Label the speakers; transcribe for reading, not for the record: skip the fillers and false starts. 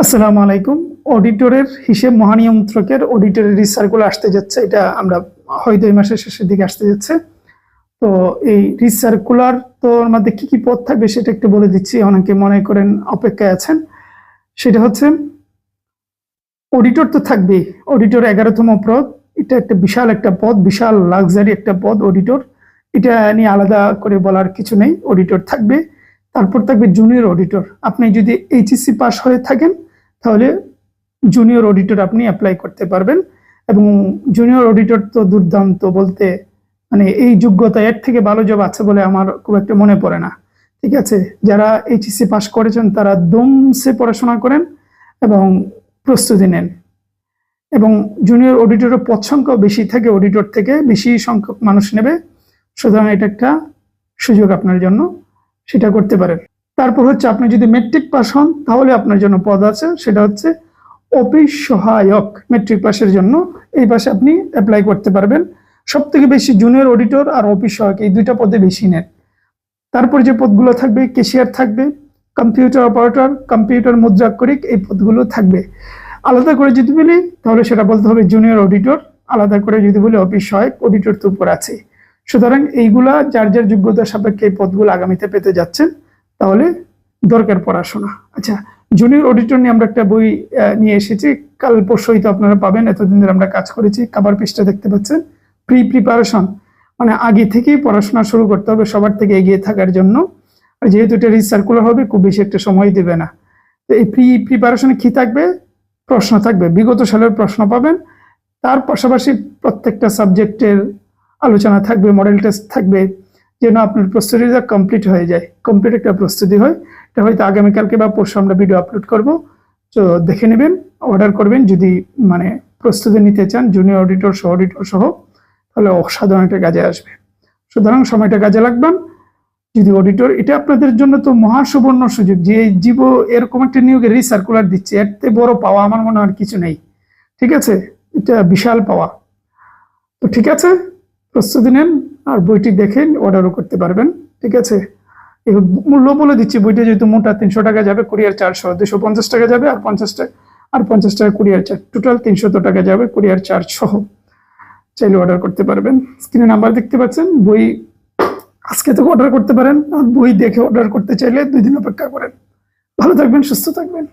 Speaker 1: আসসালামু আলাইকুম। অডিটরের হিসেব মহানিয়ন্ত্রকের অডিটরের রিসার্কুলার আসতে যাচ্ছে, এটা আমরা হয়তো এই মাসের শেষের দিকে আসতে যাচ্ছে। তো এই রিসার্কুলার তো ওর মধ্যে কি কি পদ থাকবে সেটা একটু বলে দিচ্ছি, অনেকে মনে করেন অপেক্ষায় আছেন। সেটা হচ্ছে অডিটর তো থাকবেই, অডিটর 11তম পদ। এটা একটা বিশাল একটা পদ, বিশাল লাক্সারি একটা পদ অডিটর। এটা নিয়ে আলাদা করে বলার কিছু নেই, অডিটর থাকবে। তারপর থাকবে জুনিয়র অডিটর। আপনি যদি এইচএসসি পাস হয়ে থাকেন তাহলে জুনিয়র অডিটর আপনি অ্যাপ্লাই করতে পারবেন। এবং জুনিয়র অডিটর তো দুর্দান্ত, বলতে মানে এই যোগ্যতা এর থেকে ভালো জব আছে বলে আমার খুব একটা মনে পড়ে না। ঠিক আছে, যারা এইচএসসি পাস করেছেন তারা দমসে পড়াশোনা করেন এবং প্রস্তুতি নেন। এবং জুনিয়র অডিটরের পদ সংখ্যাও বেশি থাকে, অডিটর থেকে বেশি সংখ্যক মানুষ নেবে। সুতরাং এটা একটা সুযোগ আপনার জন্য, সেটা করতে পারেন। তারপর হচ্ছে আপনি যদি মেট্রিক পাস হন তাহলে আপনার জন্য পদ আছে, সেটা হচ্ছে অফিস সহায়ক। মেট্রিক পাসের জন্য এই পাশে আপনি অ্যাপ্লাই করতে পারবেন। সব থেকে বেশি জুনিয়র অডিটর আর অফিস সহায়ক এই দুইটা পদে বেশি নেন। তারপর যে পদগুলো থাকবে, ক্যাশিয়ার থাকবে, কম্পিউটার অপারেটর, কম্পিউটার মুদ্রাক্ষরিক, এই পদগুলো থাকবে। আলাদা করে যদি বলি তাহলে সেটা বলতে হবে জুনিয়র অডিটর, আলাদা করে যদি বলি অফিস সহায়ক। অডিটর তো উপর আছে। সুতরাং এইগুলা যার যার যোগ্যতার সাপেক্ষে এই পদগুলো আগামীতে পেতে যাচ্ছেন, তাহলে দরকার পড়াশোনা। আচ্ছা, জুনিয়র অডিটর নিয়ে আমরা একটা বই নিয়ে এসেছি, কাল পরশুই তো আপনারা পাবেন। এতদিন ধরে আমরা কাজ করেছি। কভার পেজটা দেখতে পাচ্ছেন, প্রিপারেশন, মানে আগে থেকেই পড়াশোনা শুরু করতে হবে সবার থেকে এগিয়ে থাকার জন্য। আর যেহেতু এটা রিসার্কুলার হবে, খুব বেশি একটা সময় দেবে না। তো এই প্রিপারেশনে কি থাকবে? প্রশ্ন থাকবে, বিগত সালের প্রশ্ন পাবেন। তার পাশাপাশি প্রত্যেকটা সাবজেক্টের আলোচনা থাকবে, মডেল টেস্ট থাকবে, যেন আপনার প্রস্তুতিটা কমপ্লিট হয়ে যায়, কমপ্লিট একটা প্রস্তুতি হয়। এটা হয়তো আগামীকালকে বা পরশু আমরা ভিডিও আপলোড করব, তো দেখে নেবেন, অর্ডার করবেন যদি মানে প্রস্তুতি নিতে চান জুনিয়র অডিটর সহ অডিটর সহ, তাহলে অসাধারণ একটা কাজে আসবে। সুতরাং সময়টা কাজে লাগবেন। যদি অডিটর, এটা আপনাদের জন্য তো মহা সুবর্ণ সুযোগ, যে জীব এরকম একটা নিয়োগের রিসার্কুলার দিচ্ছে, এর থেকে বড় পাওয়া আমার মনে হয় কিছু নেই। ঠিক আছে, এটা বিশাল পাওয়া। তো ঠিক আছে, প্রস্তুতি নেন আর বইটি দেখেন, অর্ডারও করতে পারবেন। ঠিক আছে, এই মূল্য বলে দিচ্ছি, বইটা যেহেতু মোটা 300 টাকা যাবে, কুরিয়ার চার্জ সহ 250 টাকা যাবে, আর 50 টাকা কুরিয়ার চার্জ, টোটাল 300 টাকা যাবে কুরিয়ার চার্জ সহ। চাইলে অর্ডার করতে পারবেন। স্ক্রিনে নাম্বার দেখতে পাচ্ছেন। বই আজকে থেকে অর্ডার করতে পারেন, আর বই দেখে অর্ডার করতে চাইলে 2 দিন অপেক্ষা করেন। ভালো থাকবেন, সুস্থ থাকবেন।